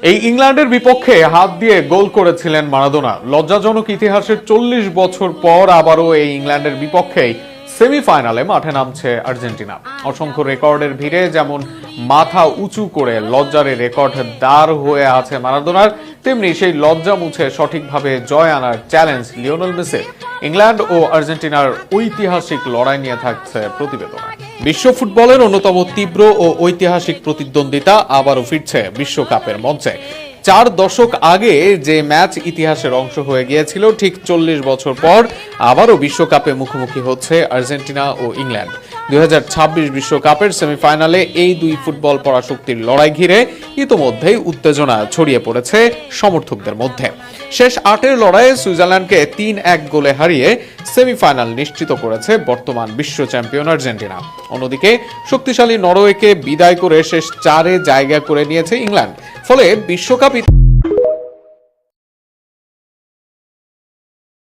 এই ইংল্যান্ডের বিপক্ষে হাত দিয়ে গোল করেছিলেন মারাদোনা। লজ্জাজনক ইতিহাসের 40 বছর পর আবারও এই ইংল্যান্ডের বিপক্ষেই সেমিফাইনালে মাঠে নামছে আর্জেন্টিনা। অসংখ্য রেকর্ডের ভিড়ে যেমন মাথা উঁচু করে লজ্জার রেকর্ড দাঁড় হয়ে আছে মারাদোনার, তেমনি সেই লজ্জা মুছে সঠিকভাবে জয় আনার চ্যালেঞ্জ লিওনেল মেসির। ইংল্যান্ড ও আর্জেন্টিনার ঐতিহাসিক লড়াই নিয়ে থাকছে প্রতিবেদনে। বিশ্ব ফুটবলের অন্যতম তীব্র ও ঐতিহাসিক প্রতিদ্বন্দ্বিতা আবারও ফিরছে বিশ্বকাপের মঞ্চে। 4 দশক আগে যে ম্যাচ ইতিহাসের অংশ হয়ে গিয়েছিল, ঠিক 40 বছর পর আবারও বিশ্বকাপে মুখোমুখি হচ্ছে আর্জেন্টিনা ও ইংল্যান্ড। 2026 বিশ্বকাপের সেমিফাইনালে এই দুই ফুটবল পরাশক্তির লড়াই ঘিরে ইতোমধ্যেই উত্তেজনা ছড়িয়ে পড়েছে সমর্থকদের মধ্যে। শেষ 8-এর লড়াইয়ে সুইজারল্যান্ডকে 3-1 গোলে হারিয়ে সেমিফাইনাল নিশ্চিত করেছে বর্তমান বিশ্ব চ্যাম্পিয়ন আর্জেন্টিনা। অন্যদিকে শক্তিশালী নরওয়েকে বিদায় করে শেষ 4-এ জায়গা করে নিয়েছে ইংল্যান্ড। ফলে বিশ্বকাপ